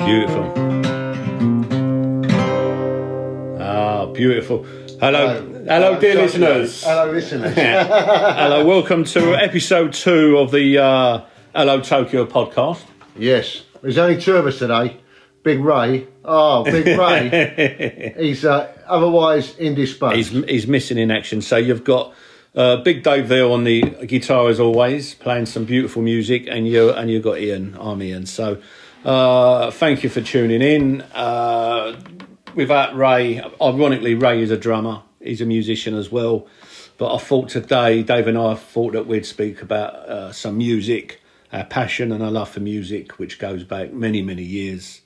Beautiful. Ah, beautiful. Hello, dear listeners. Hello, listeners. Hello, welcome to episode 2 of the Hello Tokyo podcast. Yes, there's only 2 of us today. Big Ray. Oh, Big Ray. He's otherwise indisposed. He's missing in action. So you've got Big Dave there on the guitar as always, playing some beautiful music, and you've got Ian. I'm Ian. So thank you for tuning in. Without Ray, ironically, Ray is a drummer. He's a musician as well. But I thought today, Dave and I thought that we'd speak about some music, our passion and our love for music, which goes back many, many years.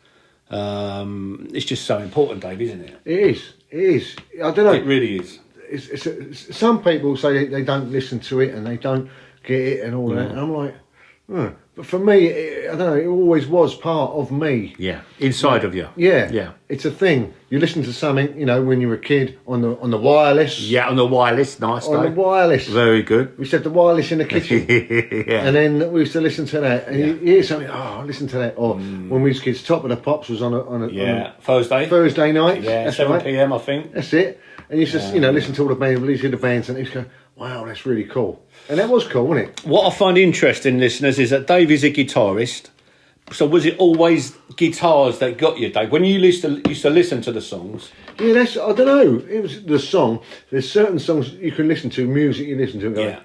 It's just so important, Dave, isn't it? It is. I don't know. It really is. It's some people say they don't listen to it and they don't get it and all that. And I'm like, But for me, I don't know. It always was part of me. Yeah, inside of you. Yeah. It's a thing. You listen to something, when you were a kid on the wireless. Yeah, on the wireless. Nice, On Dave. the wireless. Very good. We used to have the wireless in the kitchen. Yeah. And then we used to listen to that. And you hear something, listen to that. Or when we was kids, Top of the Pops was on a Thursday night. Yeah, That's 7 right. p.m. I think. That's it. And you just, listen to all the bands, listen to the bands, and you just go, wow, that's really cool. And that was cool, wasn't it? What I find interesting, listeners, is that Dave is a guitarist. So was it always guitars that got you, Dave? When you used to listen to the songs? Yeah, I don't know. It was the song. There's certain songs you can listen to, music you listen to, and go,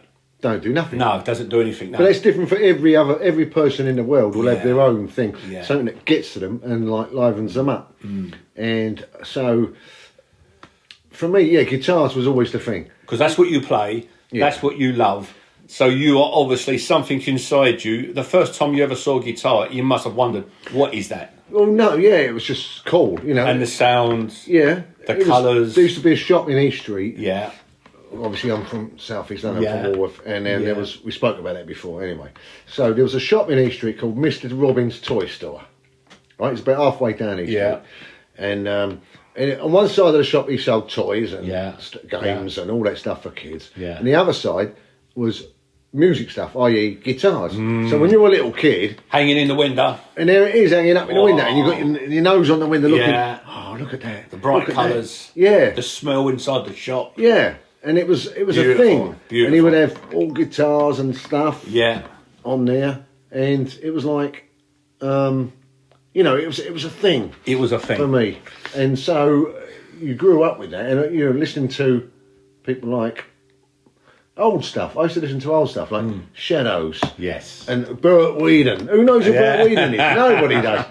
don't do nothing. No, it doesn't do anything. No. But that's different for every person in the world will have their own thing. Yeah. Something that gets to them and livens them up. And so, for me, guitars was always the thing. Because that's what you play, that's what you love. So you are obviously something inside you. The first time you ever saw a guitar, you must have wondered, what is that? Well, no, it was just cool, And the sounds. Yeah. The colours. There used to be a shop in East Street. Yeah. Obviously, I'm from South East London, Yeah. from Walworth, and then we spoke about that before anyway. So there was a shop in East Street called Mr. Robbins Toy Store. Right, it's about halfway down East Street. And on one side of the shop, he sold toys and games and all that stuff for kids. Yeah. And the other side was music stuff, i.e. guitars. So when you're a little kid... Hanging in the window. And there it is, hanging up in the window, and you've got your nose on the window looking... Yeah. Oh, look at that. The bright colours. Yeah. The smell inside the shop. Yeah. And it was Beautiful, a thing. beautiful. And he would have all guitars and stuff on there. And it was like, it was a thing. It was a thing. For me. And so you grew up with that. And, listening to people like old stuff. I used to listen to old stuff like Shadows. Yes. And Burt Weedon. Who knows who Burt Weedon is? Nobody does.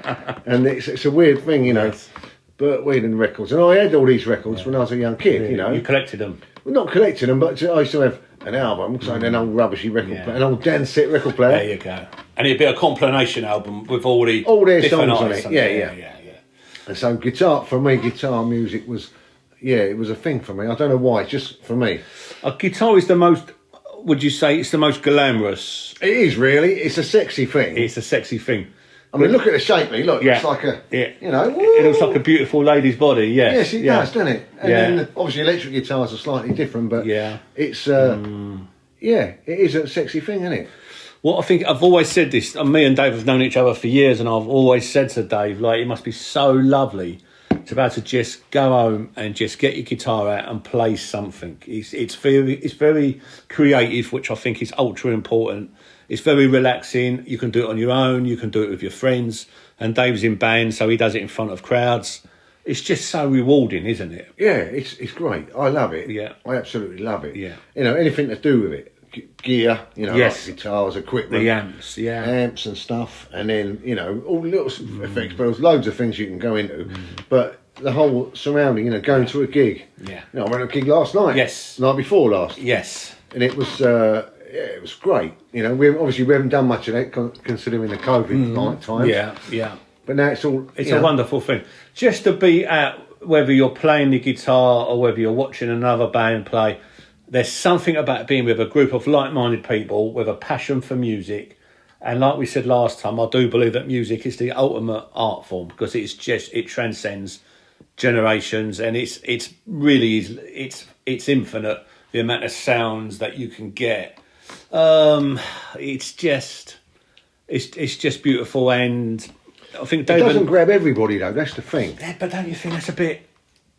And it's a weird thing, Yes. Burt Weedon records. And I had all these records when I was a young kid, You collected them. Well, not collecting them, but I used to have an album because I had an old rubbishy record player, an old Dansett record player. There you go. And it'd be a compilation album with all their songs on artists it. Yeah. And so guitar music was, it was a thing for me. I don't know why, it's just for me. A guitar is the most, would you say, it's the most glamorous? It is really. It's a sexy thing. It's a sexy thing. I mean, look at the shape. Look, it's like a, it woo. looks like a beautiful lady's body. Yes, Yes, it does, doesn't it? And then obviously electric guitars are slightly different, but it's it is a sexy thing, isn't it? Well, I think I've always said this. Me and Dave have known each other for years, and I've always said to Dave, like, it must be so lovely to be able to just go home and just get your guitar out and play something. It's very creative, which I think is ultra important. It's very relaxing. You can do it on your own. You can do it with your friends. And Dave's in band, so he does it in front of crowds. It's just so rewarding, isn't it? Yeah, it's great. I love it. Yeah. I absolutely love it. Yeah. Anything to do with it. Gear, like guitars, equipment. The amps, Amps and stuff. And then, all little effects. But there's loads of things you can go into. But the whole surrounding, going to a gig. Yeah. I went to a gig last night. Yes. Night before last. Yes. And it was... it was great. We haven't done much of that considering the COVID times. Yeah. But now it's all... It's a wonderful thing. Just to be out, whether you're playing the guitar or whether you're watching another band play, there's something about being with a group of like-minded people with a passion for music. And like we said last time, I do believe that music is the ultimate art form because it transcends generations and it's infinite, the amount of sounds that you can get. It's just beautiful, and I think It David. doesn't grab everybody though. That's the thing. Yeah, but don't you think that's a bit?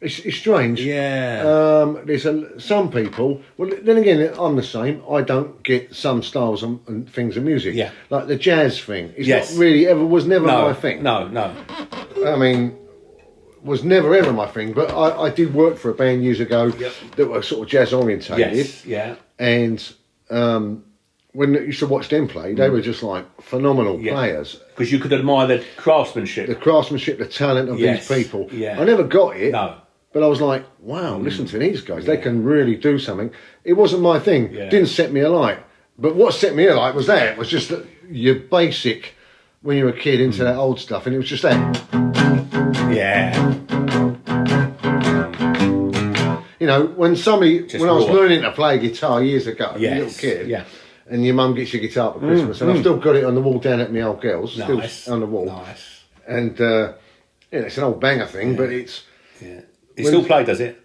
It's strange. Yeah. There's some people. Well, then again, I'm the same. I don't get some styles and things of music. Yeah. Like the jazz thing. It's Yes. not really was never No, my thing. no. I mean, was never ever my thing. But I did work for a band years ago that were sort of jazz orientated. Yes, yeah. And when I used to watch them play, they were just like phenomenal players. Because you could admire the craftsmanship. The craftsmanship, the talent of Yes, these people. yeah. I never got it. No. But I was like, wow, listen to these guys. They can really do something. It wasn't my thing. Yeah. Didn't set me alight. But what set me alight was that. It was just your basic, when you were a kid, into that old stuff. And it was just that. Yeah. You know, when I was raw. learning to play guitar years ago, as a little Yes. kid, Yeah. and your mum gets your guitar for Christmas, and I've still got it on the wall down at my old girl's, Nice. still on the wall. Nice. And it's an old banger thing, but it's Yeah. It still play, does it?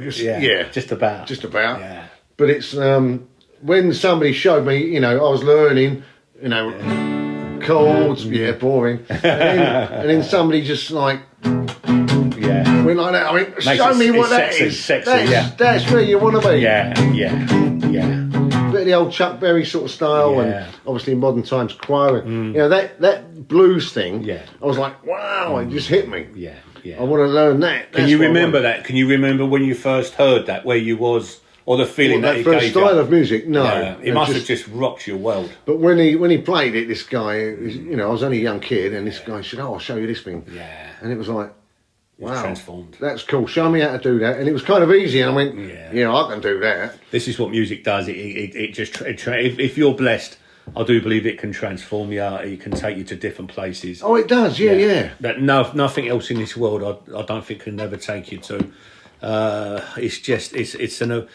just, Yeah. Just about. just about. Yeah. But it's when somebody showed me, you know, I was learning, you know, chords, boring, and then somebody just like Yeah. went like that. I mean, Makes show me what it's that sexy, is. sexy, that's, yeah. that's where you want to be. Yeah. Bit of the old Chuck Berry sort of style, Yeah. and obviously in modern times choir. And, you know, that blues thing. Yeah. I was like, wow, it just hit me. Yeah. I want to learn that. Can you remember that? Can you remember when you first heard that, where you was, or the feeling that that it first gave style you? of music? No, Yeah. It No, must have just rocked your world. But when he played it, this guy, you know, I was only a young kid, and this guy said, "Oh, I'll show you this thing." Yeah. And it was like, wow, transformed. That's cool. Show me how to do that. And it was kind of easy. And I went, Yeah. yeah, I can do that. This is what music does. It just if you're blessed, I do believe it can transform you. It can take you to different places. Oh, it does. Yeah. That nothing else in this world I don't think can never take you to. It's just it's an.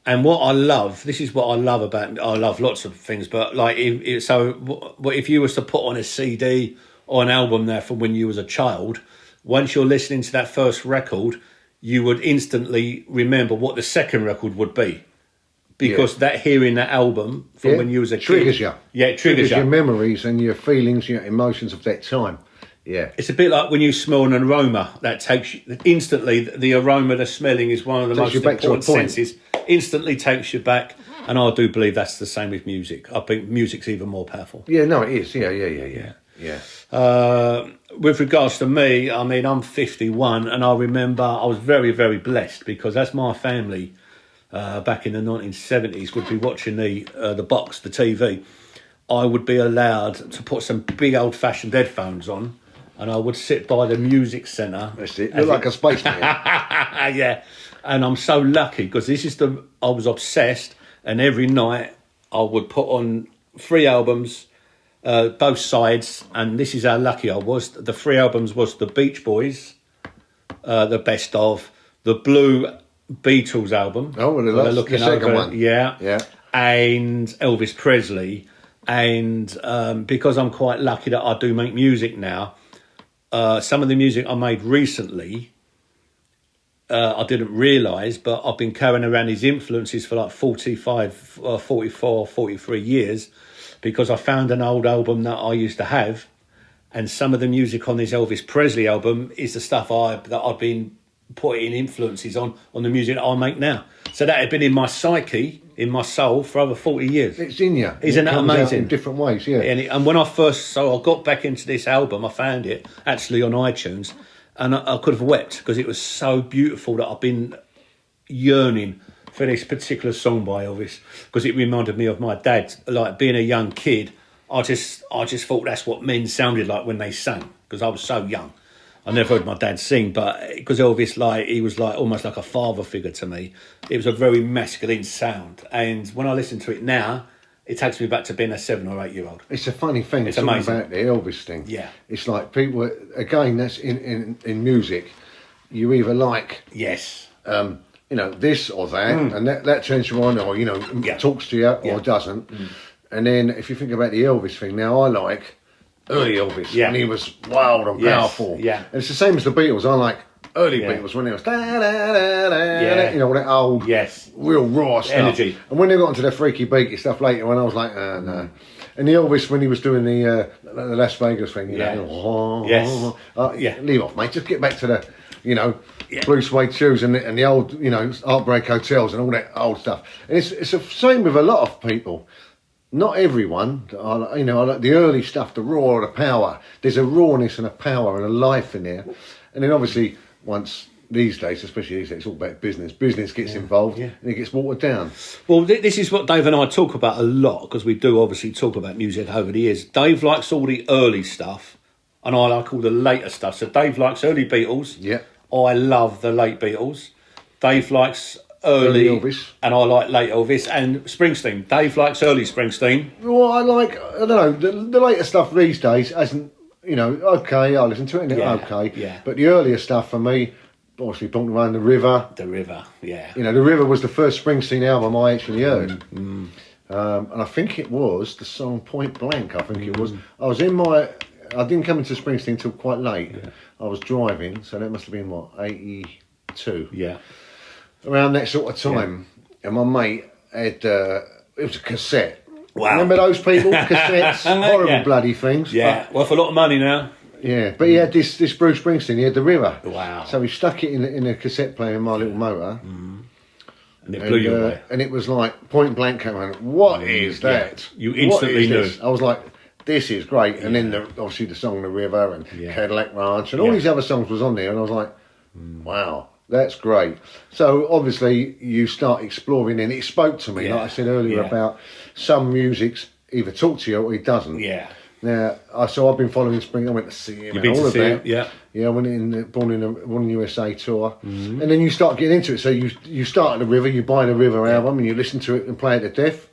And what I love, this is what I love about. I love lots of things, but like if you was to put on a CD or an album there from when you was a child, once you're listening to that first record, you would instantly remember what the second record would be. Because that hearing that album from when you was a kid triggers you. Yeah, it triggers you. your memories and your feelings, your emotions of that time. Yeah. It's a bit like when you smell an aroma that takes you instantly. The aroma, the smelling is one of the most you back to a important point. senses. Instantly takes you back, and I do believe that's the same with music. I think music's even more powerful. Yeah, no, it is. Yeah. With regards to me, I mean, I'm 51, and I remember I was very, very blessed because as my family back in the 1970s would be watching the box, the TV, I would be allowed to put some big old-fashioned headphones on, and I would sit by the music centre. That's it. Look like a spaceman. Yeah, and I'm so lucky because I was obsessed, and every night I would put on 3 albums, both sides, and this is how lucky I was. The 3 albums was the Beach Boys, the best of, the Blue Beatles album. Oh, well, that's the second one. Yeah. Yeah. And Elvis Presley. And because I'm quite lucky that I do make music now, some of the music I made recently, I didn't realise, but I've been carrying around these influences for like 45, 44, 43 years because I found an old album that I used to have, and some of the music on this Elvis Presley album is the stuff that I've been putting influences on the music that I make now. So that had been in my psyche, in my soul for over 40 years. It's in you. Isn't that comes out amazing? in different ways, yeah. And when I got back into this album, I found it actually on iTunes, and I could have wept because it was so beautiful that I've been yearning for this particular song by Elvis because it reminded me of my dad. Like being a young kid, I just thought that's what men sounded like when they sang because I was so young. I never heard my dad sing, but because Elvis, he was almost like a father figure to me. It was a very masculine sound, and when I listen to it now, it takes me back to being a 7 or 8 year old. It's a funny thing. It's talking amazing. about the Elvis thing. Yeah. It's like people, again, that's in music. You either like, Yes. you know, this or that, and that turns you on, or, you know, talks to you or doesn't. And then if you think about the Elvis thing, now I like early Elvis when he was wild and powerful. Yeah. And it's the same as the Beatles. I like early Yeah. Beatles when it was you know, that old Yes. real raw stuff. Energy. And when they got into the freaky beaky stuff later, when I was like, no. And the Elvis, when he was doing the Las Vegas thing, you Yeah. know, Yes. Yeah. leave off, mate. Just get back to the, you know, blue suede shoes and the old, you know, Heartbreak Hotels and all that old stuff. And it's the same with a lot of people. Not everyone, you know, I like the early stuff, the raw, the power. There's a rawness and a power and a life in there. And then obviously, once these days, especially these days, it's all about business. Business gets involved and it gets watered down. Well, this is what Dave and I talk about a lot, because we do obviously talk about music over the years. Dave likes all the early stuff, and I like all the later stuff. So Dave likes early Beatles. Yeah. I love the late Beatles. Dave likes early Elvis. and I like late Elvis and Springsteen. Dave likes early Springsteen. Well, I don't know, the later stuff these days hasn't, you know, okay, I listen to it and okay. Yeah. But the earlier stuff for me, obviously Born to Run, The River. The River, yeah. You know, The River was the first Springsteen album I actually heard. And I think it was the song Point Blank, I think it was. I didn't come into Springsteen till quite late. Yeah. I was driving, so that must have been, 82? Yeah. Around that sort of time. Yeah. And my mate had, it was a cassette. Wow. Remember those people? Cassettes? Horrible bloody things. Yeah, worth a lot of money now. Yeah, but he had this Bruce Springsteen, he had The River. Wow. So he stuck it in a cassette player in my little motor. And it blew you away. And it was like Point Blank came on. What is that? You instantly knew. I was like, this is great. And then obviously the song The River and Cadillac Ranch and all these other songs was on there. And I was like, wow, that's great. So obviously you start exploring and it spoke to me, like I said earlier, about some music's either talk to you or it doesn't. Yeah. Now, so I've been following Spring. I went to see him and all of that. Yeah. Yeah, I went in, Born in USA tour. And then you start getting into it. So you start at The River, you buy the River album and you listen to it and play it to death.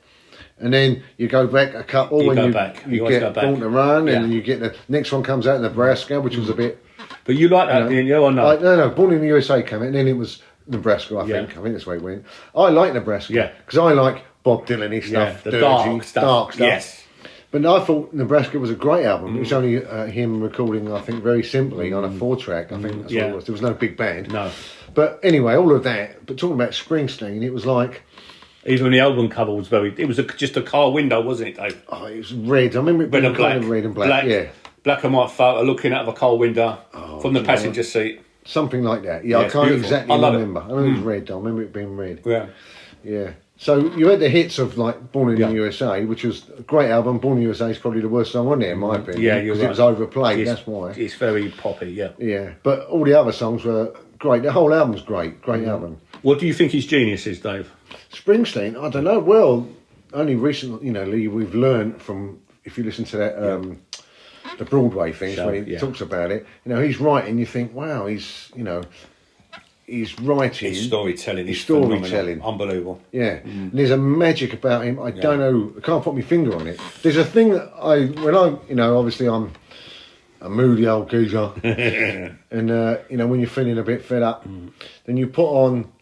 And then you go back a couple You and go back. you You always get go back. Born to Run and then you get the next one comes out, Nebraska, which was a bit... But you like that, didn't you, or no? No, Born in the USA came out and then it was Nebraska, I think. I think that's where it went. I like Nebraska because I like Bob Dylan-y stuff, the dirty, dark stuff. Yes. But I thought Nebraska was a great album. It was only him recording, I think, very simply on a 4-track. I think that's what it was. There was no big band. No. But anyway, all of that. But talking about Springsteen, it was like... Even the album cover was it was just a car window, wasn't it, Dave? Oh, it was red. I remember it being Red and black. kind of red and black. Yeah. Black and white photo looking out of a car window from the passenger seat. Something like that. Yeah, I it's can't beautiful. exactly I love remember. I remember it was red. I remember it being red. Yeah. Yeah. So you had the hits of like Born in the USA, which was a great album. Born in the USA is probably the worst song on there, in my opinion. Yeah, you're because right. it was overplayed. That's why. It's very poppy. Yeah. Yeah, but all the other songs were great. The whole album's great. Great album. What do you think his genius is, Dave? Springsteen, I don't know. Well, only recently, you know, Lee, we've learned from, if you listen to that, the Broadway things where he talks about it, you know, he's writing, you think, wow, he's writing. His storytelling His is storytelling. phenomenal. Unbelievable. Yeah. And there's a magic about him. I don't know, I can't put my finger on it. There's a thing that obviously I'm a moody old geezer. And, you know, when you're feeling a bit fed up, then you put on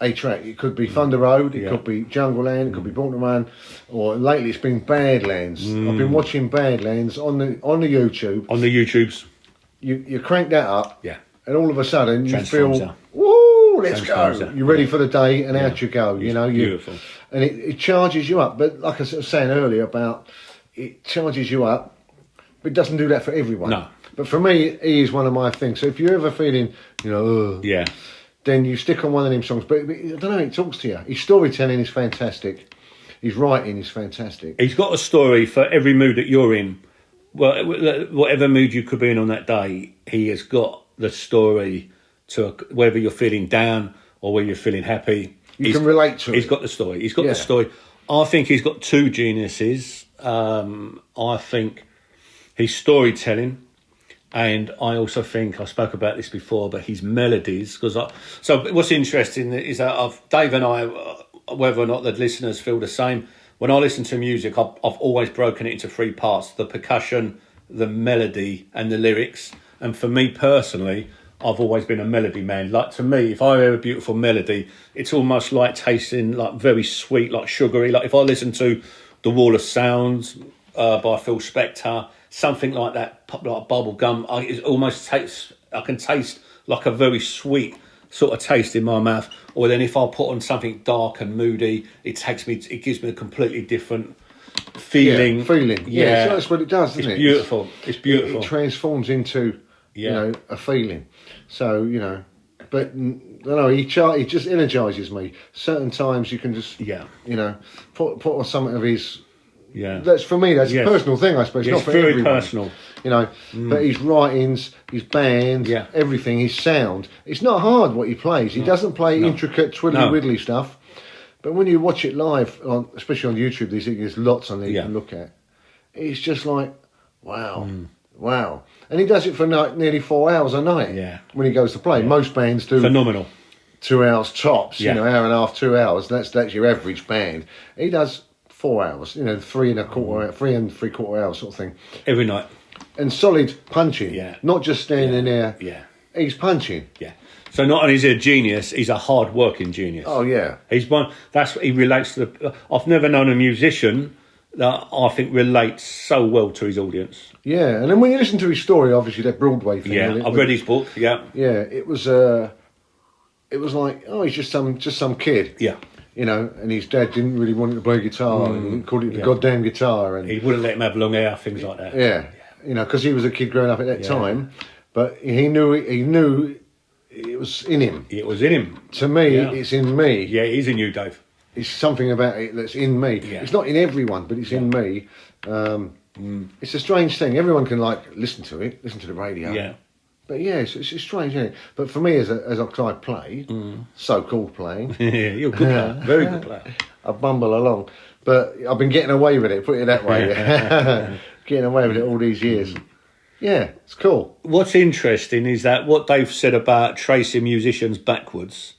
a track. It could be Thunder Road, it could be Jungle Land, it could be Born to Run, or lately it's been Badlands. I've been watching Badlands on the YouTube. On the YouTubes. You crank that up, and all of a sudden you feel, Transforms woo, let's go. Transforms You're ready for the day, and out you go. It's you know, beautiful. And it charges you up. But like I was saying earlier about, it charges you up, but it doesn't do that for everyone. No. But for me, he is one of my things. So if you're ever feeling, you know, then you stick on one of them songs. But I don't know, it talks to you. His storytelling is fantastic. His writing is fantastic. He's got a story for every mood that you're in. Well, whatever mood you could be in on that day, he has got the story to whether you're feeling down or whether you're feeling happy. You can relate to it. He's got the story. He's got the story. I think he's got two geniuses. I think his storytelling. And I also think, I spoke about this before, but his melodies. So what's interesting is that Dave and I, whether or not the listeners feel the same, when I listen to music, I've always broken it into three parts: the percussion, the melody, and the lyrics. And for me personally, I've always been a melody man. Like, to me, if I hear a beautiful melody, it's almost like tasting like very sweet, like sugary. Like if I listen to The Wall of Sounds by Phil Spector, something like that, like bubble gum, it almost tastes, I can taste like a very sweet sort of taste in my mouth. Or then if I put on something dark and moody, it gives me a completely different feeling. Yeah, feeling. Yeah, so that's what it does, doesn't it's it? Beautiful. It's beautiful. It transforms into, a feeling. So, but I don't know, he just energises me. Certain times you can just, put on something of his. Yeah, that's for me. That's a personal thing, I suppose. Not it's for very everyone, personal. But his writings, his band, everything, his sound. It's not hard what he plays. He doesn't play intricate twiddly widdly stuff. But when you watch it live, especially on YouTube, there's lots on there you can look at. It's just like, wow. And he does it for nearly 4 hours a night. Yeah. When he goes to play, most bands do phenomenal. 2 hours tops. Hour and a half, 2 hours. That's your average band. He does 4 hours. 3 and 3/4 hours sort of thing every night. And solid punching. Yeah. Not just standing there. Yeah. He's punching. Yeah. So not only is he a genius, he's a hard-working genius. Oh yeah. He's one. That's what he relates to. I've never known a musician that I think relates so well to his audience. Yeah, and then when you listen to his story, obviously that Broadway thing. Yeah, I've read his book. Yeah. Yeah, it was like, he's just some kid. Yeah. And his dad didn't really want him to play guitar, and he called it the goddamn guitar, and he wouldn't let him have long hair, things like that. Yeah, because he was a kid growing up at that time, but he knew it was in him. It was in him. To me, it's in me. Yeah, it is in you, Dave. It's something about it that's in me. Yeah. It's not in everyone, but it's in me. It's a strange thing. Everyone can listen to the radio. Yeah. But it's strange, isn't it? But for me, as I play, so-called playing. Yeah, you're a good player. Very good player. I bumble along. But I've been getting away with it, put it that way. Getting away with it all these years. Yeah, it's cool. What's interesting is that what Dave said about tracing musicians backwards,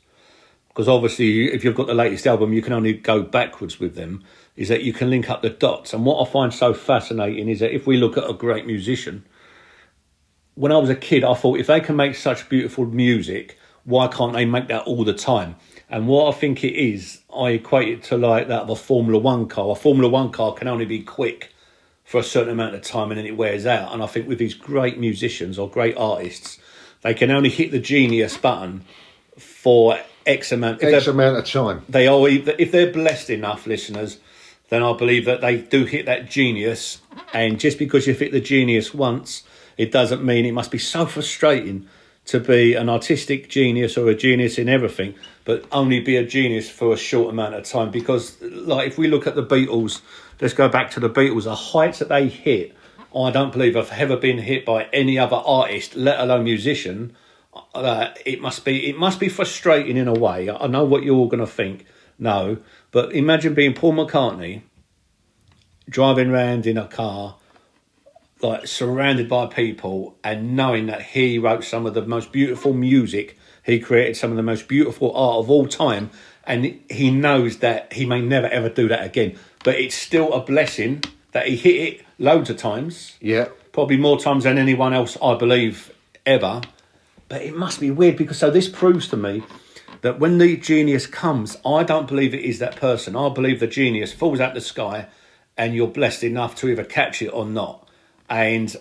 because obviously if you've got the latest album, you can only go backwards with them, is that you can link up the dots. And what I find so fascinating is that if we look at a great musician, when I was a kid, I thought if they can make such beautiful music, why can't they make that all the time? And what I think it is, I equate it to like that of a Formula One car. A Formula One car can only be quick for a certain amount of time and then it wears out. And I think with these great musicians or great artists, they can only hit the genius button for X amount of time. They are, if they're blessed enough, listeners, then I believe that they do hit that genius. And just because you've hit the genius once, it doesn't mean it must be so frustrating to be an artistic genius or a genius in everything, but only be a genius for a short amount of time. Because, if we look at the Beatles, let's go back to the Beatles, the heights that they hit, I don't believe have ever been hit by any other artist, let alone musician. It must be frustrating in a way. I know what you're all going to think. No, but imagine being Paul McCartney, driving around in a car, surrounded by people, and knowing that he wrote some of the most beautiful music, he created some of the most beautiful art of all time, and he knows that he may never ever do that again. But it's still a blessing that he hit it loads of times. Yeah. Probably more times than anyone else, I believe, ever. But it must be weird, because so this proves to me that when the genius comes, I don't believe it is that person. I believe the genius falls out the sky and you're blessed enough to either catch it or not. And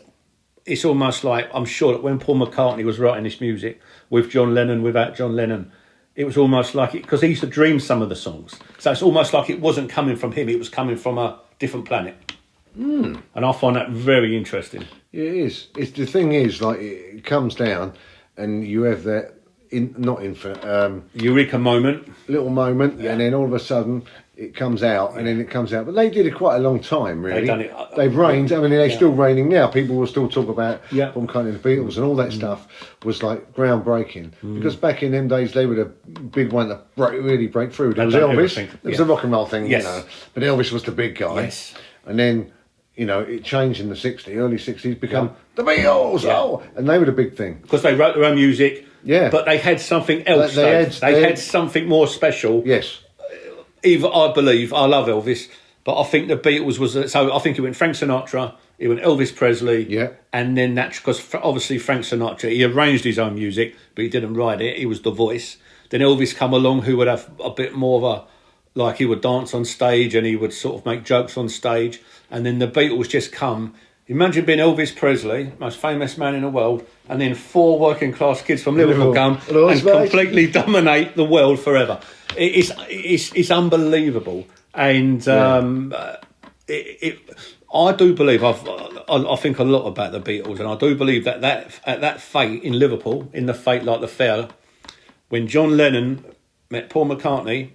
it's almost like, I'm sure that when Paul McCartney was writing this music with John Lennon, without John Lennon, it was almost like it, because he used to dream some of the songs. So it's almost like it wasn't coming from him, it was coming from a different planet. And I find that very interesting. Yeah, it is. The thing is, it comes down and you have that, Eureka moment. Little moment, and then all of a sudden it comes out, and then it comes out. But they did it quite a long time, really. They've done it. They've reigned. I mean, they're still reigning now. People will still talk about Paul McCartney and the Beatles, and all that stuff was groundbreaking. Because back in them days, they were the big one to really break through. There was Elvis. It was a rock and roll thing, But Elvis was the big guy. Yes. And then, it changed in the early 60s, become the Beatles. And they were the big thing. Because they wrote their own music. Yeah. But they had something else. They had something more special. Yes. I believe, I love Elvis, but I think the Beatles was... So I think it went Frank Sinatra, it went Elvis Presley, and then that's because obviously Frank Sinatra, he arranged his own music, but he didn't write it, he was the voice. Then Elvis come along, who would have a bit more of a... he would dance on stage and he would sort of make jokes on stage. And then the Beatles just come... Imagine being Elvis Presley, most famous man in the world, and then 4 working class kids from Liverpool come and completely dominate the world forever. It's unbelievable, and I do believe I think a lot about the Beatles, and I do believe that at that fete in Liverpool, in the Fate Like the Fair, when John Lennon met Paul McCartney,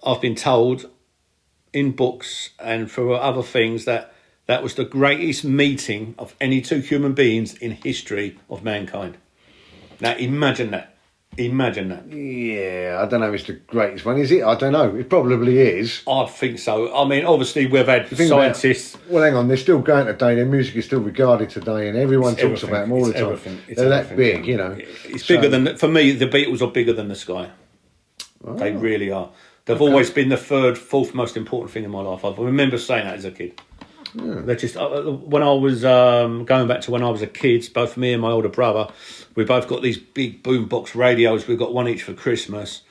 I've been told in books and through other things that was the greatest meeting of any two human beings in history of mankind. Now imagine that. Imagine that. Yeah, I don't know if it's the greatest one, is it? I don't know. It probably is. I think so. I mean, obviously, we've had scientists. Well, hang on, they're still going today. Their music is still regarded today, and everyone talks about them all the time. They're that big, you know. It's bigger than, for me, the Beatles are bigger than the sky. Oh. They really are. They've always been the third, fourth most important thing in my life. I remember saying that as a kid. Yeah. They're just when I was going back to when I was a kid, both me and my older brother, we both got these big boombox radios. We got one each for Christmas,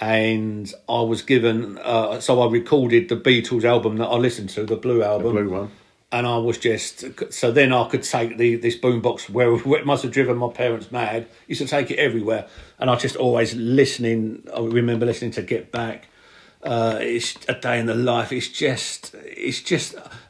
and I was given. So I recorded the Beatles album that I listened to, the Blue album, the Blue one, and I was just so then I could take this boombox where it must have driven my parents mad. Used to take it everywhere, and I just always listening. I remember listening to Get Back. It's A Day in the Life. It's just,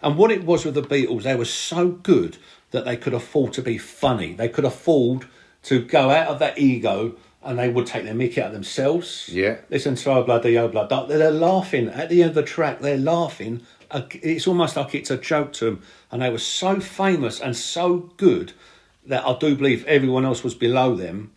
and what it was with the Beatles, they were so good that they could afford to be funny. They could afford to go out of that ego, and they would take their mickey out of themselves. Yeah. Listen to Oh Bloody, Oh Blood. They're laughing at the end of the track. They're laughing. It's almost like it's a joke to them, and they were so famous and so good that I do believe everyone else was below them,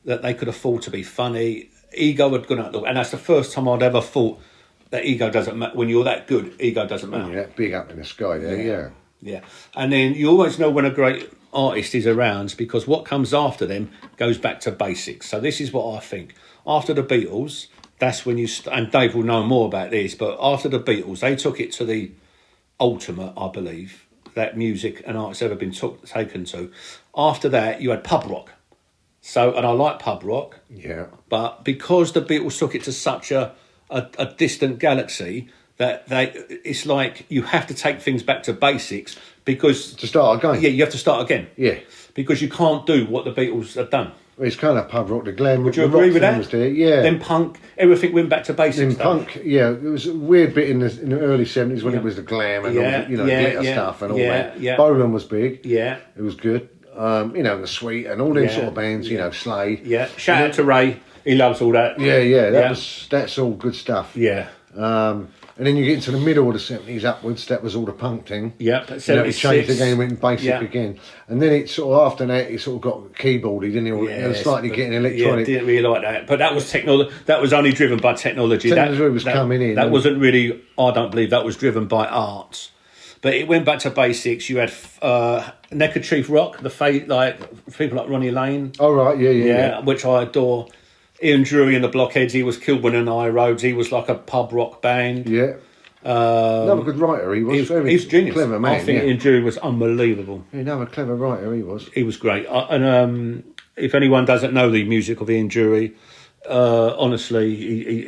that they could afford to be funny. Ego had gone out the way, and that's the first time I'd ever thought that ego doesn't matter. When you're that good, ego doesn't matter. Yeah, big up in the sky there, yeah. And then you always know when a great artist is around, because what comes after them goes back to basics. So this is what I think. After the Beatles, that's when and Dave will know more about this, but after the Beatles, they took it to the ultimate, I believe, that music and art's ever been taken to. After that, you had pub rock. So, and I like pub rock. Yeah. But because the Beatles took it to such a distant galaxy, that it's like you have to take things back to basics, because to start again. Yeah, you have to start again. Yeah. Because you can't do what the Beatles have done. Well, it's kind of pub rock, the glam. Would you agree with that? Was there. Yeah. Then punk, everything went back to basics. Then punk, yeah, it was a weird bit in the early 70s when it was the glam and all the, glitter stuff and all that. Yeah. Bolan was big. Yeah. It was good. The Sweet and all them sort of bands, Slade. Yeah, shout out to Ray. He loves all that. Yeah, that's all good stuff. Yeah. And then you get into the middle of the 70s upwards, that was all the punk thing. Yep, it changed again, went basic again. And then it sort of, after that, it sort of got keyboardy, didn't it? Yes, slightly getting electronic. Yeah, didn't really like that. But that was technology. That was only driven by technology. Technology was coming in. That wasn't really, I don't believe, that was driven by art. But it went back to basics. You had Neckerchief Rock, like people like Ronnie Lane. Oh, right, yeah. Which I adore. Ian Drury and the Blockheads, he was Kilburn and High Roads. He was like a pub rock band. Yeah. Another good writer, he was. He's genius. Clever man. I think Ian Drury was unbelievable. Another clever writer, he was. He was great. If anyone doesn't know the music of Ian Drury, honestly,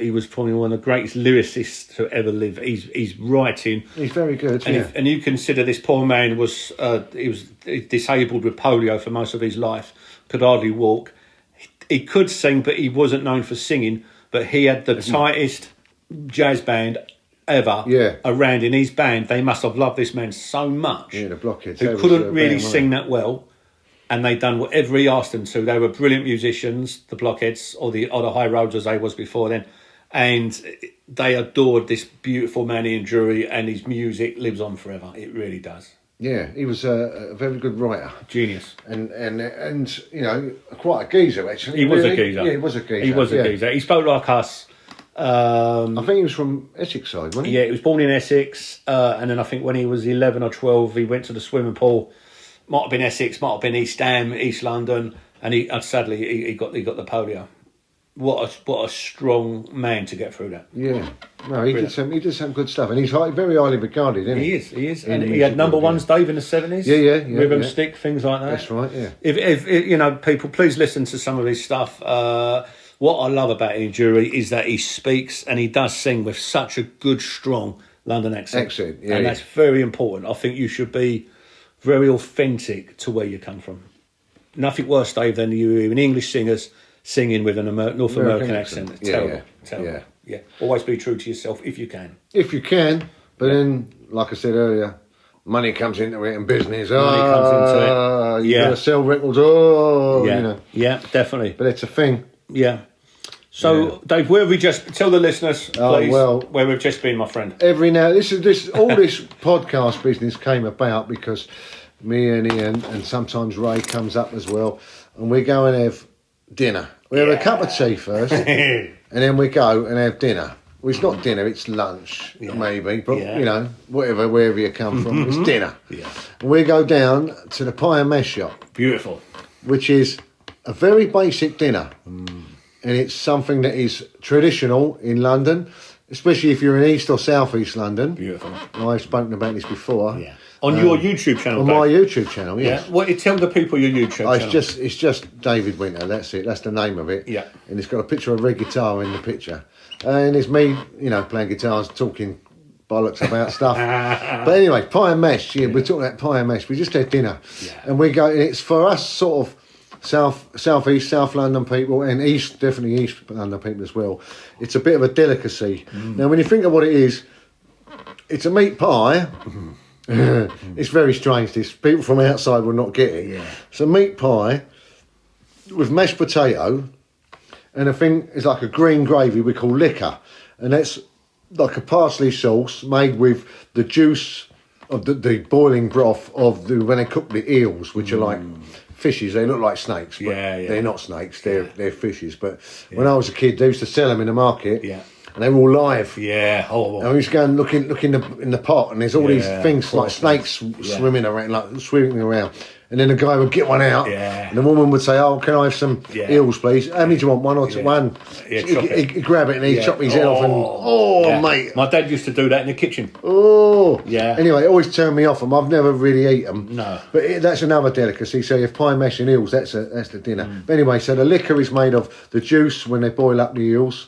he was probably one of the greatest lyricists to ever live. He's writing. He's very good. And you consider this poor man was disabled with polio for most of his life, could hardly walk. He could sing, but he wasn't known for singing. But he had the tightest jazz band ever around. In his band, they must have loved this man so much. Yeah, the Blockheads. Who couldn't really sing that well. And they done whatever he asked them to. They were brilliant musicians, the Blockheads, or the High Roads as they was before then. And they adored this beautiful man, Ian Drury, and his music lives on forever. It really does. Yeah, he was a very good writer. Genius. And quite a geezer, actually. He was a geezer. Yeah, he was a geezer. He was a geezer. He spoke like us. I think he was from Essex side, wasn't he? Yeah, he was born in Essex. And then I think when he was 11 or 12, he went to the swimming pool. Might have been Essex, might have been East Ham, East London. And sadly, he got the polio. What a strong man to get through that. Yeah, no, he did some good stuff, and he's very highly regarded, isn't he? He is, and he had number ones, Dave, in the 70s. Yeah, Rhythm Stick, things like that. That's right. Yeah. If people, please listen to some of his stuff. What I love about Ian Drury is that he speaks and he does sing with such a good, strong London accent. And that's very important. I think you should be very authentic to where you come from. Nothing worse, Dave, than you hearing English singers singing with an North American accent. Terrible. Yeah. Always be true to yourself if you can. If you can. But then, like I said earlier, money comes into it and business. Money comes into it. You got to sell records. You know. Yeah, definitely. But it's a thing. Yeah. So, Dave, where have we just tell the listeners, please, where we've just been, my friend? Every now, this all this podcast business came about because me and Ian and sometimes Ray comes up as well, and we go and have dinner. We have a cup of tea first, and then we go and have dinner. Well, it's not dinner; it's lunch, maybe, but you know, wherever you come from, it's dinner. Yeah. And we go down to the Pie and Mess shop. Beautiful. Which is a very basic dinner. And it's something that is traditional in London, especially if you're in East or South East London. Beautiful. And I've spoken about this before. Yeah. On your YouTube channel, on Dave? my YouTube channel, yes. Yeah. Well, tell the people your YouTube channel. It's just David Winter. That's it. That's the name of it. Yeah. And it's got a picture of a red guitar in the picture, and it's me, you know, playing guitars, talking bollocks about stuff. But anyway, Pie and Mesh. Yeah, we're talking about Pie and Mesh. We just had dinner, and we go. And it's for us, sort of. South East, South London people, and definitely East London people as well. It's a bit of a delicacy. Now, when you think of what it is, it's a meat pie. It's very strange. This people from outside will not get it. Yeah. It's a meat pie with mashed potato, and a thing is like a green gravy we call liquor, and that's like a parsley sauce made with the juice of the boiling broth of when they cook the eels, which are like fishes. They look like snakes, but they're not snakes. They're fishes. But when I was a kid, they used to sell them in the market. Yeah. And they were all live. Yeah, horrible. And we used to go and look in the pot, and there's all these things like snakes swimming around, like swimming around. And then the guy would get one out, and the woman would say, "Oh, can I have some eels, please? How many do you want? One or two? One?" Yeah, he'd grab it and he'd chop his head off, and mate, my dad used to do that in the kitchen. Anyway, it always turned me off them. I've never really eaten them. No, but that's another delicacy. So you have pie, mash, and eels. That's the dinner. But anyway, so the liquor is made of the juice when they boil up the eels,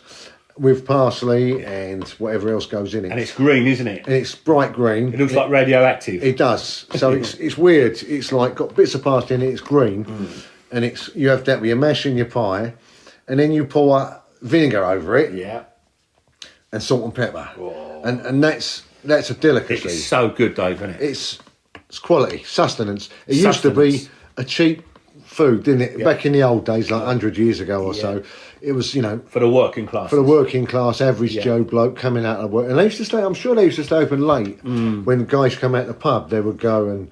with parsley and whatever else goes in it. And it's green, isn't it? And it's bright green. It looks like radioactive. It does. So it's weird. It's like got bits of parsley in it. It's green, and you have that with your mash and your pie, and then you pour vinegar over it. Yeah. And salt and pepper. Whoa. And that's a delicacy. It's so good, Dave, isn't it? It's quality, sustenance. It used to be a cheap food, didn't it? Yeah. Back in the old days, like 100 years ago or so. It was, you know... For the working class. For the working class, average Joe bloke coming out of work. And they used to stay, I'm sure they used to stay open late. When guys come out the pub, they would go and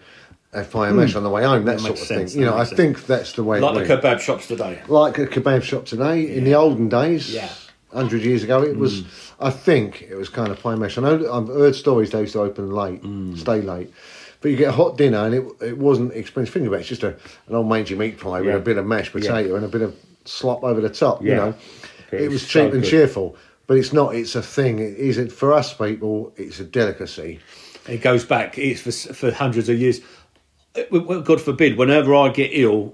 have pie and mash on the way home, that sort of thing. You know, I think that's the way it went. Like the kebab shops today. Like a kebab shop today. In the olden days, 100 years ago, it was, I think, it was kind of pie and mash. I know, I've heard stories they used to open late, stay late. But you get a hot dinner, and it wasn't expensive. Think about it, it's just an old mangy meat pie with a bit of mashed potato and a bit of slop over the top, you know. It was cheap and cheerful, but it's not, it's a thing. It is, for us people, it's a delicacy. It goes back, it's for hundreds of years. God forbid, whenever I get ill,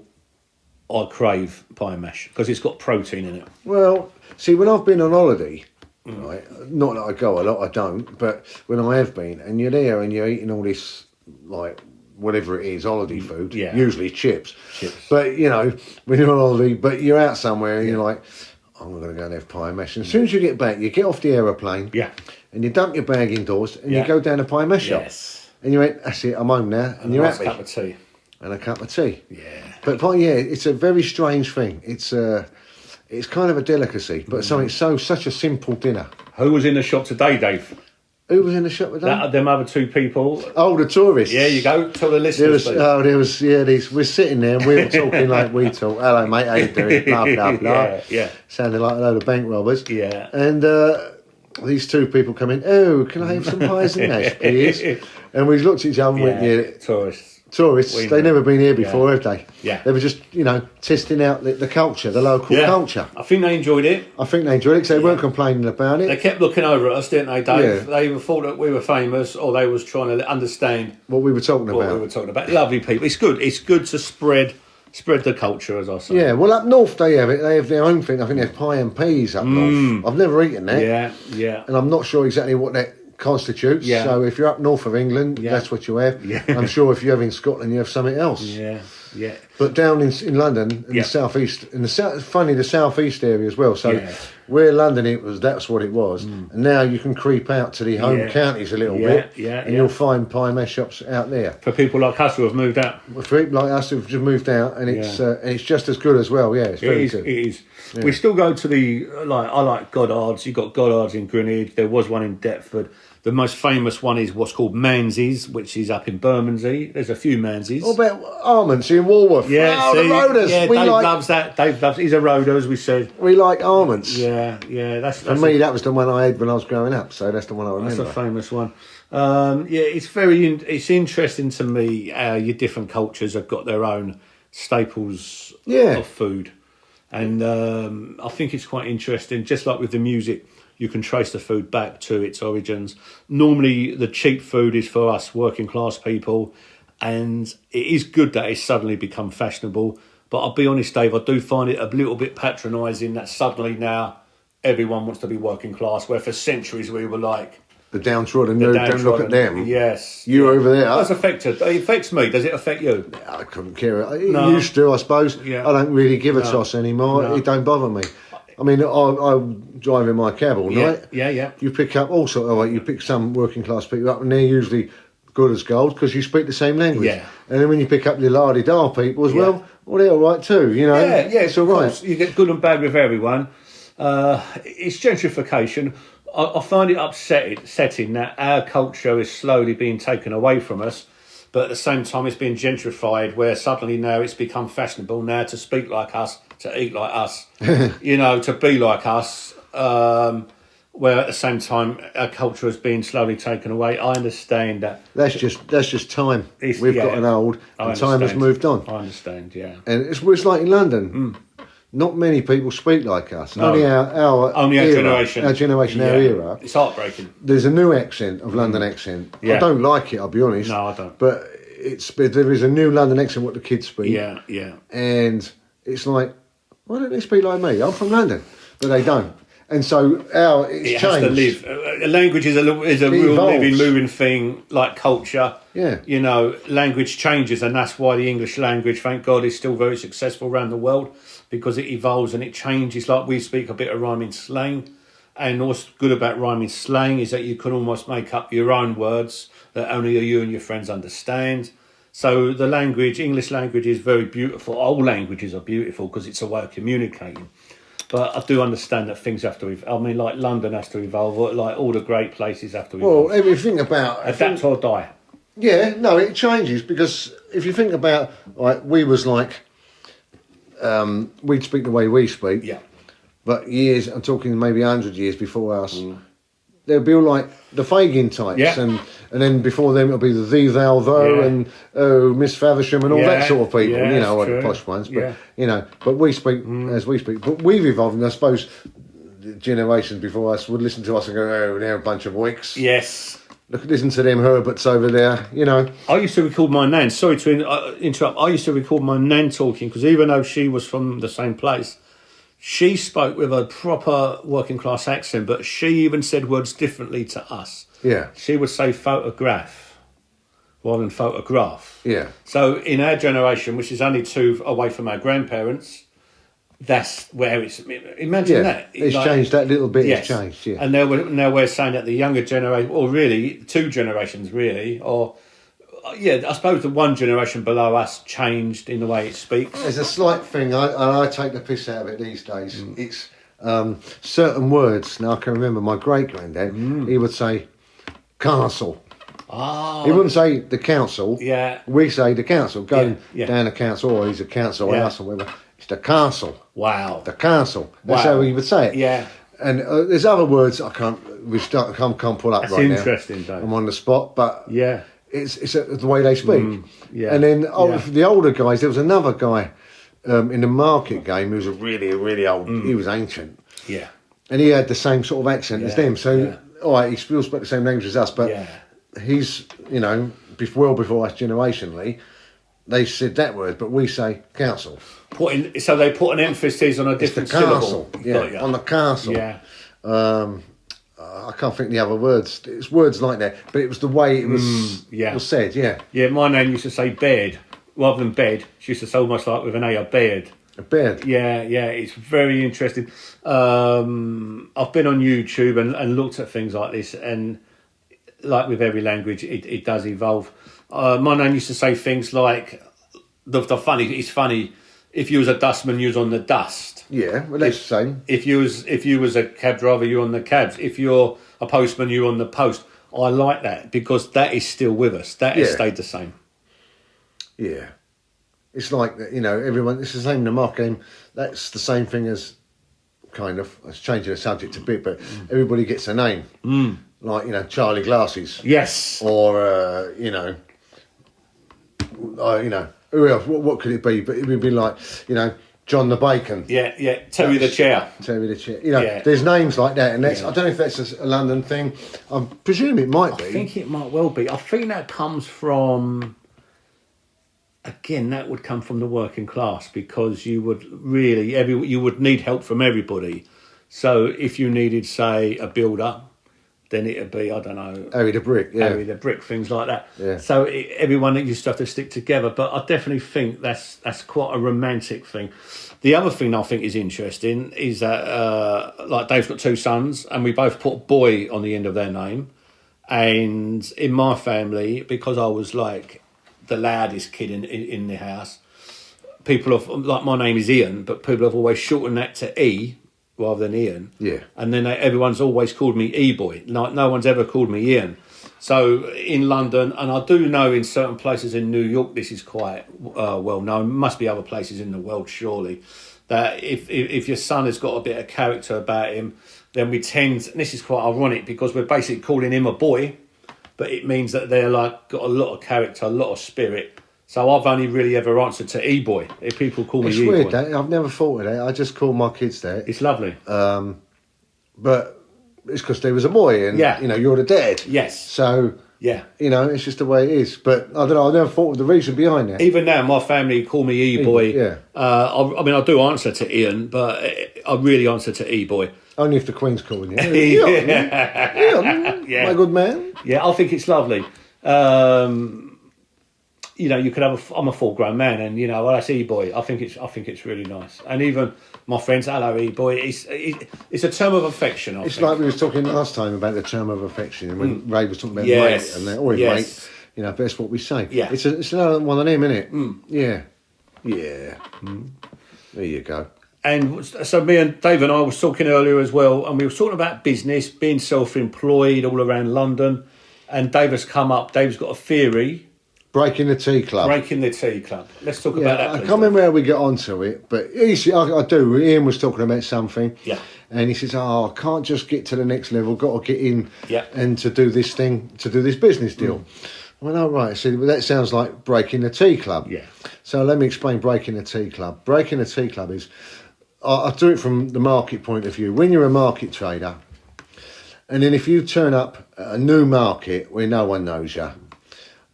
I crave pie and mash, because it's got protein in it. Well, see, when I've been on holiday, right, not that I go a lot, I don't, but when I have been, and you're there and you're eating all this, like, whatever it is, holiday food, usually chips. But, you know, when you're on holiday, but you're out somewhere and you're like, I'm going to go and have pie and mash. And as soon as you get back, you get off the aeroplane and you dump your bag indoors and you go down to pie and mash shop. And you went, that's it, I'm home now. And you're happy. A cup of tea. And a cup of tea. Yeah. But it's a very strange thing. It's kind of a delicacy, but such a simple dinner. Who was in the shop today, Dave? Who was in the shop today? Them other two people. Oh, the tourists. Yeah, you go. Tell the listeners. We're sitting there and we were talking like we talk. Hello, mate, how you doing? Blah, blah, blah. Yeah. Sounding like a load of bank robbers. Yeah. And these two people come in, oh, can I have some pies and mash, please? And we looked at each other and went, Tourists, they've never been here before, have they? Yeah. They were just, testing out the culture, the local culture. I think they enjoyed it. Because they weren't complaining about it. They kept looking over at us, didn't they, Dave? Yeah. They thought that we were famous, or they was trying to understand what we were talking about. Lovely people. It's good. It's good to spread the culture, as I say. Yeah, well, up north they have it. They have their own thing. I think they have pie and peas up north. I've never eaten that. Yeah. And I'm not sure exactly what that constitutes. So if you're up north of England, that's what you have. I'm sure if you have in Scotland, you have something else. yeah. But down in London, in Yeah. the southeast, funny, the southeast area as well. So Yeah. where London that's what it was. And now you can creep out to the home Yeah. counties a little Yeah, bit, yeah, and yeah. you'll find pie mess shops out there. For people like us who have moved out. For people like us who've just moved out, and it's just as good as well. Yeah, it's very good. It is. We still go to I like Goddard's. You've got Goddard's in Greenwich. There was one in Deptford. The most famous one is what's called Manzy's, which is up in Bermondsey. There's a few Manzy's. What about Almonds in Walworth? Yeah, the Roaders. Yeah, Dave loves that. Dave loves. He's a roader, as we said. We like almonds. Yeah. For me, that was the one I had when I was growing up, so that's the one I remember. That's a famous one. It's interesting to me how your different cultures have got their own staples of food. And I think it's quite interesting, just like with the music, you can trace the food back to its origins. Normally, the cheap food is for us working class people, and it is good that it's suddenly become fashionable. But I'll be honest, Dave, I do find it a little bit patronising that suddenly now everyone wants to be working class, where for centuries we were like... The downtrodden, don't look at them. Yes. You over there. That's affected. It affects me. Does it affect you? I couldn't care. It used to, I suppose. Yeah. I don't really give a toss anymore. No. It don't bother me. I mean, I'm driving my cab all night. Yeah. You pick up you pick some working class people up, and they're usually good as gold because you speak the same language. Yeah. And then when you pick up the la-di-da people as well, they're all right too, you know. Yeah, it's all right. You get good and bad with everyone. It's gentrification. I find it upsetting that our culture is slowly being taken away from us, but at the same time it's being gentrified, where suddenly now it's become fashionable now to speak like us, to eat like us, to be like us, where at the same time our culture is being slowly taken away. I understand that. That's just time. We've gotten old, and time has moved on. I understand, yeah. And it's like in London. Not many people speak like us. No. Only our era, generation. Our generation, our era. It's heartbreaking. There's a new accent of London accent. Yeah. I don't like it, I'll be honest. No, I don't. But there is a new London accent what the kids speak. Yeah. And it's like, why don't they speak like me? I'm from London. But they don't. And so it's changed. Has to live. A language is a real evolves. living, moving thing, like culture. Yeah. Language changes, and that's why the English language, thank God, is still very successful around the world, because it evolves and it changes. Like we speak a bit of rhyming slang, and what's good about rhyming slang is that you can almost make up your own words that only you and your friends understand. So the language, English language, is very beautiful. All languages are beautiful because it's a way of communicating. But I do understand that things have to evolve. I mean, like London has to evolve, like all the great places have to evolve. Well, if you think about... Adapt or die. Yeah, no, it changes, because if you think about, we was like, we'd speak the way we speak. Yeah. But I'm talking maybe 100 years before us, they'll be all like the Fagin types. Yeah. And then before them it'll be the thee, thou, thou, and Miss Faversham and all that sort of people, the posh ones. But, but we speak as we speak. But we've evolved, and I suppose the generations before us would listen to us and go, oh, they're a bunch of wicks. Yes. Listen to them Herberts over there, I used to record my nan. Sorry to interrupt. I used to record my nan talking, because even though she was from the same place, she spoke with a proper working class accent, but she even said words differently to us. Yeah. She would say photograph rather than photograph. Yeah. So in our generation, which is only two away from our grandparents, that's where it's... Imagine that. It's changed that little bit. Yes. It's changed, yeah. And now we're saying that the younger generation, or really, two generations really, or... I suppose the one generation below us changed in the way it speaks. There's a slight thing, I take the piss out of it these days. It's certain words. Now I can remember my great granddad. He would say castle. Oh. He wouldn't say the council. Yeah. We say the council. Go Yeah. down the council, or he's a council house or whatever. It's the castle. Wow. The castle. That's Wow. how he would say it. Yeah. And there's other words I can't pull up That's right now. interesting, Dave. I'm on the spot, but Yeah. it's the way they speak. yeah. And then Yeah. for the older guys, there was another guy in the market game who was a really old. He was ancient, Yeah. and he had the same sort of accent as them. So, yeah. all right, he still spoke the same language as us, but Yeah. he's well before us generationally. They said that word, but we say council. So they put an emphasis on a It's the different castle, syllable. on the castle. Yeah. I can't think of the other words. It's words like that, but it was the way it was yeah. was said. Yeah. Yeah, my name used to say bed. rather than bed, she used to say almost like with an A, a bed. A bed. Yeah, it's very interesting. I've been on YouTube and looked at things like this, and like with every language, it does evolve. My nan used to say things like, it's funny, if you was a dustman, you was on the dust. Yeah, well, that's the same. If you was a cab driver, you're on the cabs. If you're a postman, you're on the post. I like that because that is still with us. That has stayed the same. Yeah. It's like, everyone, it's the same in the marketing. That's the same thing as it's changing the subject a bit, but everybody gets a name. Like, Charlie Glasses. Yes. Or, who else? What could it be? But it would be like, John the Bacon. Yeah. Terry the Chair. Terry the Chair. There's names like that, and that's, I don't know if that's a London thing. I presume it might be. I think it might well be. I think that comes from... Again, that would come from the working class because you would you would need help from everybody. So if you needed, say, a builder, then it'd be, I don't know... Harry the Brick, Harry the Brick, things like that. Yeah. So everyone used to have to stick together. But I definitely think that's quite a romantic thing. The other thing I think is interesting is that, like, Dave's got 2 sons, and we both put boy on the end of their name. And in my family, because I was, like... the loudest kid in the house. People have, like, my name is Ian, but people have always shortened that to E rather than Ian. Yeah. And then everyone's always called me E-boy. No one's ever called me Ian. So in London, and I do know in certain places in New York, this is quite well known. Must be other places in the world, surely, that if your son has got a bit of character about him, then we tend, and this is quite ironic because we're basically calling him a boy, but it means that they're like got a lot of character, a lot of spirit. So I've only really ever answered to E-boy. If people call me E-boy. It's weird, that. I've never thought of that. I just call my kids that. It's lovely. But it's because there was a boy and, you're the dad. Yes. So, yeah, it's just the way it is. But I don't know, I never thought of the reason behind that. Even now, my family call me E-boy. Yeah. I do answer to Ian, but I really answer to E-boy. Only if the Queen's calling you. Ian, my good man. Yeah, I think it's lovely. You could have I'm a full grown man, and that's E-boy. I think it's really nice. And even my friends, hello E-boy. It's a term of affection. It's like we was talking last time about the term of affection, when Ray was talking about mate and that, or mate. But that's what we say. Yeah, it's another one of them, isn't it? Yeah. There you go. And so me and Dave and I was talking earlier as well, and we were talking about business, being self-employed all around London. And Dave has come up. Dave's got a theory. Breaking the Tea Club. Breaking the Tea Club. Let's talk about that. I can't remember how we got onto it, but I do. Ian was talking about something. Yeah. And he says, I can't just get to the next level, got to get in and to do this thing, to do this business deal. I went, right. I said, well, that sounds like Breaking the Tea Club. Yeah. So let me explain Breaking the Tea Club. Breaking the Tea Club is, I do it from the market point of view. When you're a market trader, and then if you turn up at a new market where no one knows you,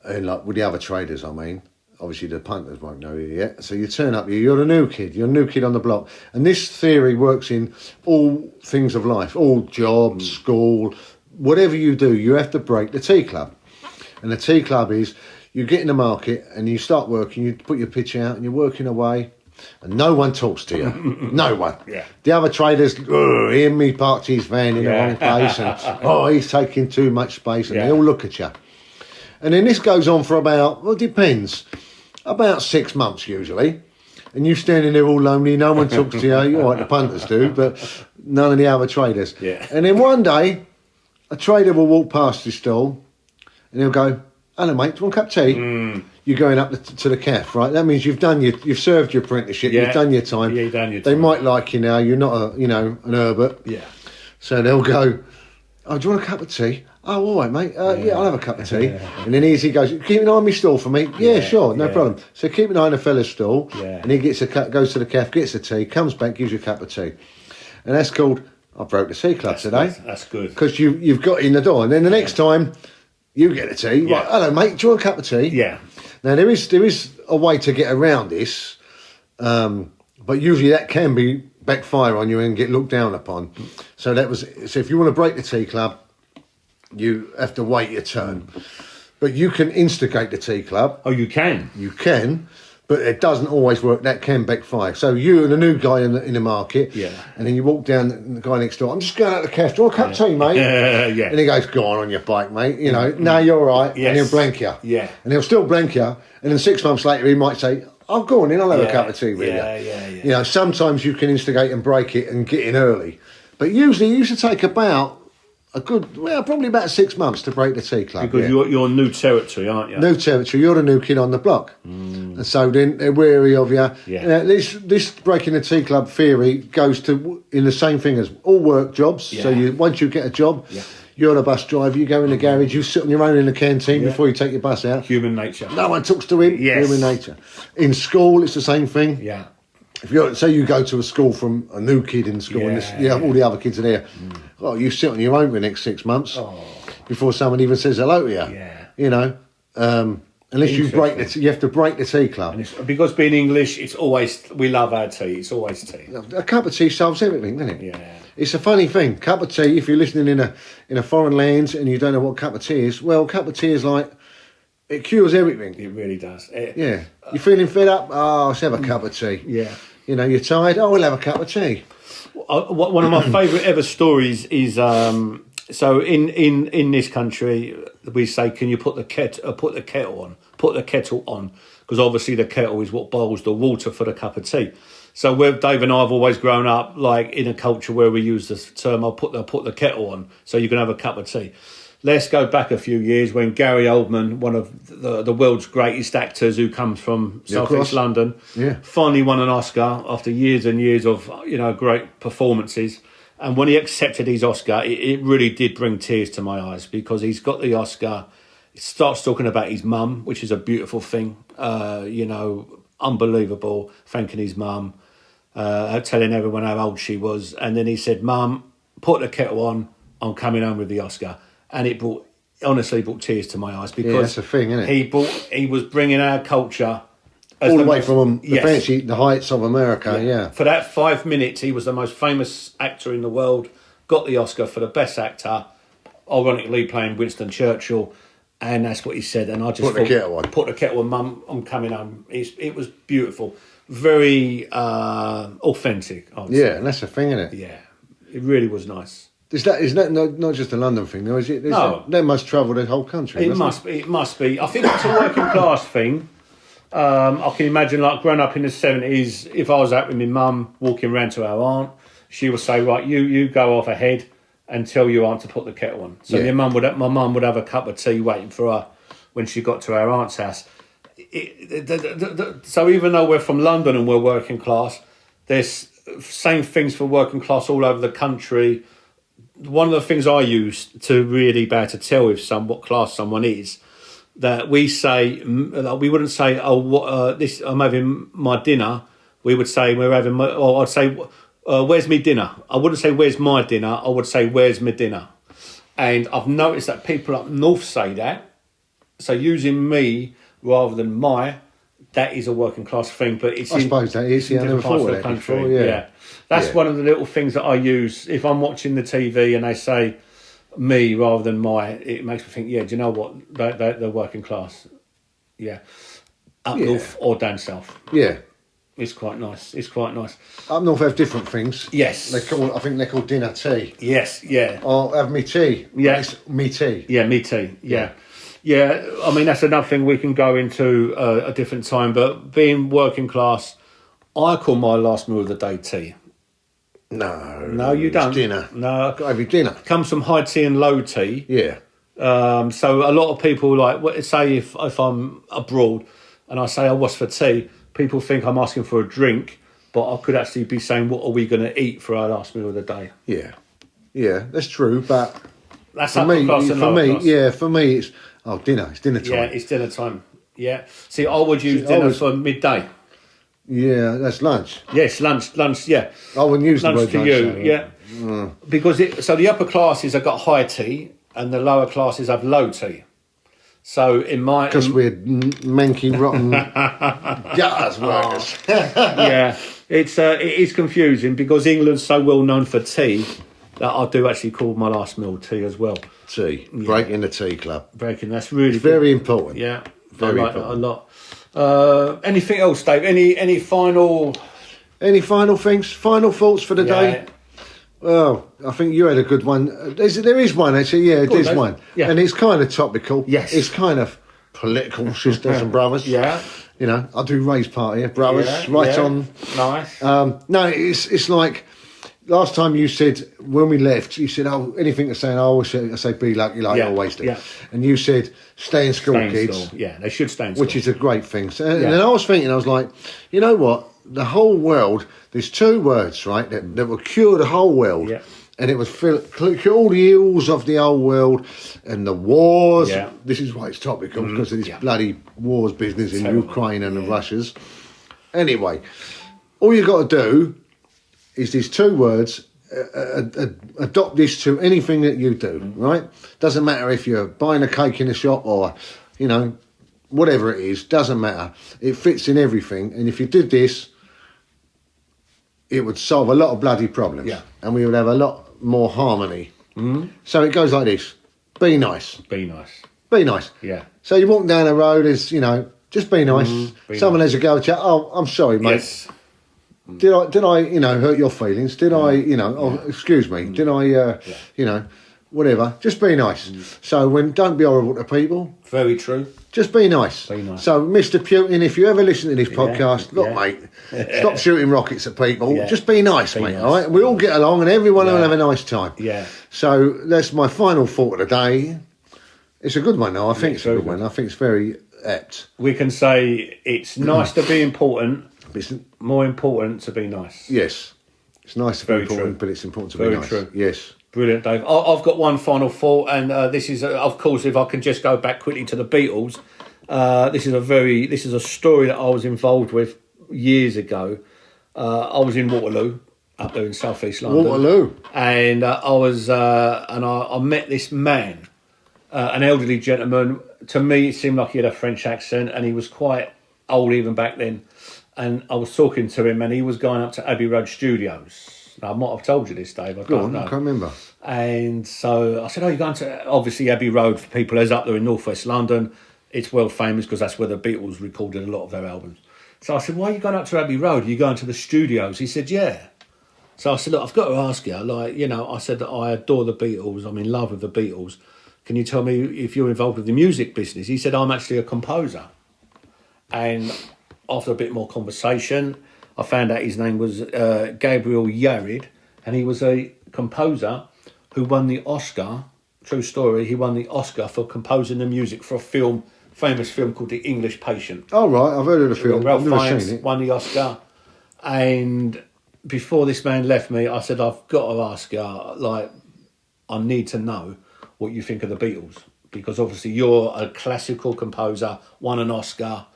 and like with the other traders, obviously the punters won't know you yet. So you turn up, you're a new kid on the block. And this theory works in all things of life, all jobs, school, whatever you do, you have to break the tea club. And the tea club is, you get in the market and you start working, you put your pitch out and you're working away. And no one talks to you. No one. Yeah. The other traders, Ian, me parked his van in the wrong place, and he's taking too much space, and they all look at you. And then this goes on for about, depends, about 6 months usually. And you standing there all lonely, no one talks to you, the punters do, but none of the other traders. Yeah. And then one day, a trader will walk past your stall, and he'll go, hello mate, do you want a cup of tea? You're going up to the cafe, right? That means you've served your apprenticeship, you've done your time. Yeah, you've done your time. They might like you now, you're not an Herbert. Yeah. So they'll go, do you want a cup of tea? Oh, all right, mate. I'll have a cup of tea. And then he goes, keep an eye on my stall for me. Yeah, sure, no problem. So keep an eye on the fella's stall. Yeah. And he goes to the cafe, gets the tea, comes back, gives you a cup of tea. And that's called, I broke the tea club today. That's good. Because you've got in the door. And then the next time, you get a tea. Yeah. Right, hello, mate, do you want a cup of tea? Yeah. Now, there is a way to get around this, but usually that can backfire on you and get looked down upon. So if you want to break the tea club, you have to wait your turn. But you can instigate the tea club. Oh, you can. You can, but it doesn't always work. That can backfire. So you and a new guy in the market, and then you walk down and the guy next door. I'm just going out to the cafe. Do you want a cup of tea, mate? Yeah. And he goes, "Go on your bike, mate. You know, no, you're all right." Yes. And he'll blank you. Yeah. And he'll still blank you. And then 6 months later, he might say, "Oh, go on in. I'll have a cup of tea with you." Yeah. You know, sometimes you can instigate and break it and get in early, but usually it used to take about probably about 6 months to break the tea club. Because you're new territory, aren't you? New territory. You're the new kid on the block, and so then they're wary of you. Yeah. This breaking the tea club theory goes to in the same thing as all work jobs. Yeah. So once you get a job, you're the bus driver. You go in the garage. You sit on your own in the canteen before you take your bus out. Human nature. No one talks to him. Yes. Human nature. In school, it's the same thing. Yeah. If you go to a school from a new kid in school, and all the other kids are there. Oh, you sit on your own for the next 6 months before someone even says hello to you. Yeah. You know, unless you you have to break the tea club. And because being English, it's always, we love our tea. It's always tea. A cup of tea solves everything, doesn't it? Yeah. It's a funny thing. Cup of tea. If you're listening in a foreign land and you don't know what cup of tea is, well, cup of tea is like it cures everything. It really does. Yeah. You're feeling fed up? Oh, let's have a cup of tea. Yeah. You know, you're tired? Oh, we'll have a cup of tea. One of my favourite ever stories is so in this country we say, can you put the kettle on, because obviously the kettle is what boils the water for the cup of tea. So Dave and I have always grown up like in a culture where we use the term I'll put the kettle on so you can have a cup of tea. Let's go back a few years when Gary Oldman, one of the world's greatest actors who comes from South East London, finally won an Oscar after years and years of great performances. And when he accepted his Oscar, it really did bring tears to my eyes, because he's got the Oscar. He starts talking about his mum, which is a beautiful thing, unbelievable, thanking his mum, telling everyone how old she was. And then he said, "Mum, put the kettle on, I'm coming home with the Oscar." And it honestly brought tears to my eyes, because that's the thing, isn't it? He was bringing our culture all the way from the heights of America. For that 5 minutes, he was the most famous actor in the world. Got the Oscar for the best actor, ironically playing Winston Churchill, and that's what he said. And I just put the kettle on. Put the kettle on, Mum. I'm coming home. It was beautiful, very authentic. Yeah, and that's the thing, isn't it? Yeah, it really was nice. Is that not just a London thing, though? Is it? No, they must travel the whole country. It must be. I think it's a working class thing. I can imagine, like growing up in the 70s, if I was out with my mum walking around to our aunt, she would say, "Right, you go off ahead and tell your aunt to put the kettle on." So my mum would have a cup of tea waiting for her when she got to our aunt's house. So even though we're from London and we're working class, there's same things for working class all over the country. One of the things I use to really be able to tell what class someone is, that we say, we wouldn't say, I'm having my dinner. We would say, I'd say, where's me dinner? I wouldn't say, where's my dinner? I would say, where's my dinner? And I've noticed that people up north say that. So using me rather than my, that is a working class thing, but it's I suppose that is. Yeah, I never thought of that before. Yeah. That's one of the little things that I use. If I'm watching the TV and they say me rather than my, it makes me think, do you know what? They're working class. Yeah. Up north or down south. Yeah. It's quite nice. Up north have different things. Yes. I think they're called dinner tea. Yes, yeah. Or have me tea. Yes. Me tea. Yeah, me tea. Yeah. Yeah, I mean, that's another thing we can go into a different time, but being working class, I call my last meal of the day tea. No, you don't. Dinner. No, I've got to have your dinner. It comes from high tea and low tea. Yeah. So a lot of people say if I'm abroad and I say, what's for tea? People think I'm asking for a drink, but I could actually be saying, what are we going to eat for our last meal of the day? Yeah, that's true. But that's for me, for me, it's dinner. It's dinner time. Yeah, it's dinner time. Yeah. See, I would use dinner for midday. Yeah, that's lunch. Yes, lunch. Yeah. I wouldn't use the word lunch to you. Because the upper classes have got high tea and the lower classes have low tea. So because we're manky rotten gutters workers. Yeah, it is confusing because England's so well known for tea, that I do actually call my last meal tea as well. Tea. Breaking the tea club. Breaking, that's really good. Very important. Yeah, Very I like important. that a lot. Anything else, Dave? Any final? Any final things? Final thoughts for the day? Well, I think you had a good one. There is one actually. Yeah, there's Dave. one, Yeah. and it's kind of topical. Yes. It's kind of political, sisters and brothers. Yeah. You know, I do raise party, brothers, Yeah, right yeah. on. Nice. No, it's like last time you said when we left, you said, "Oh, anything to say?" And I always say, "Be lucky," like Yeah, I always do. yeah. And you said, "Stay in school, Stay in kids," school. Yeah, they should stay in school. which is a great thing. So, and Yeah. then I was thinking, I was like, you know what? The whole world. There's two words, right, that will cure the whole world. Yeah. And it was cure all the ills of the old world and the wars. Yeah. This is why it's topical, because of this Yeah. bloody wars business in Terrible. Ukraine and the Russias. Anyway, all you got to do is these two words. Adopt this to anything that you do, right? Doesn't matter if you're buying a cake in a shop or, you know, whatever it is. Doesn't matter. It fits in everything. And if you did this, it would solve a lot of bloody problems. Yeah. And we would have a lot more harmony. So it goes like this: be nice. Be nice. Be nice. Yeah. So you walk down the road, is, you know, just be nice. Be Someone nice. has a go at you. Oh, I'm sorry, mate. Yes. Did I, you know, hurt your feelings? Did I, you know, oh, excuse me, did I, you know, whatever. Just be nice. So don't be horrible to people. Very true. Just be nice. Be nice. So, Mr. Putin, if you ever listen to this podcast, look, yeah. mate, stop shooting rockets at people. Yeah. Just be nice, Be mate, nice. all right? We all get along and everyone will Yeah. have a nice time. Yeah. So, that's my final thought of the day. It's a good one, though. I think it's a very good one. I think it's very apt. We can say it's nice to be important. It's, More important to be nice. yes, it's nice to be Very important, true. but it's important to Very be nice. true. Yes. Brilliant, Dave. I've got one final thought, and this is, of course, if I can just go back quickly to the Beatles. This is a story that I was involved with years ago. I was in Waterloo, up there in South East London. Waterloo. And I met this man, an elderly gentleman. To me, it seemed like he had a French accent, and he was quite old even back then. And I was talking to him, and he was going up to Abbey Road Studios. Now, I might have told you this, Dave. I Go don't on, know. I can't remember. And so I said, "Oh, you're going to obviously Abbey Road for people as up there in northwest London. It's world famous because that's where the Beatles recorded a lot of their albums." So I said, "Why are you going up to Abbey Road? Are you going to the studios?" He said, "Yeah." So I said, "Look, I've got to ask you. Like, you know, I said that I adore the Beatles. I'm in love with the Beatles. Can you tell me if you're involved with the music business?" He said, "I'm actually a composer." And after a bit more conversation, I found out his name was Gabriel Yared, and he was a composer who won the Oscar. True story. He won the Oscar for composing the music for a famous film called The English Patient. Oh, right, I've heard of the film. Ralph I've never Fiennes seen it. won the Oscar, and before this man left me, I said, "I've got to ask you, like, I need to know what you think of the Beatles, because obviously you're a classical composer, won an Oscar.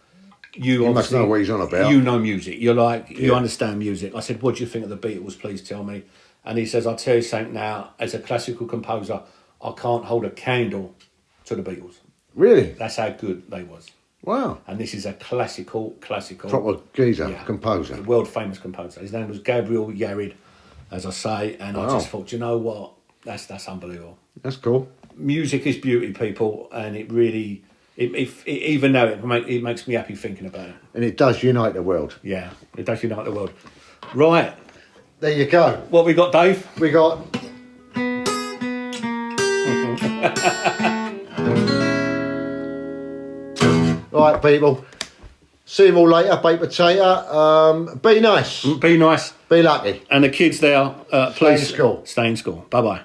You must obviously know what he's on about." You know music. You're like, you Yeah. understand music." I said, "What do you think of the Beatles? Please tell me." And he says, "I'll tell you something now. As a classical composer, I can't hold a candle to the Beatles. Really? That's how good they was." Wow. And this is a classical. Proper geezer, Yeah. composer. A world famous composer. His name was Gabriel Yared, as I say, and I Wow. just thought, you know what? That's unbelievable. That's cool. Music is beauty, people, and it really, even though it makes me happy thinking about it. And it does unite the world. Yeah, it does unite the world. Right, There you go. what we got, Dave? We got. Right, people. See you all later, baked potato. Be nice. Be nice, Be lucky. and the kids there, please in school. Stay in school. Bye bye.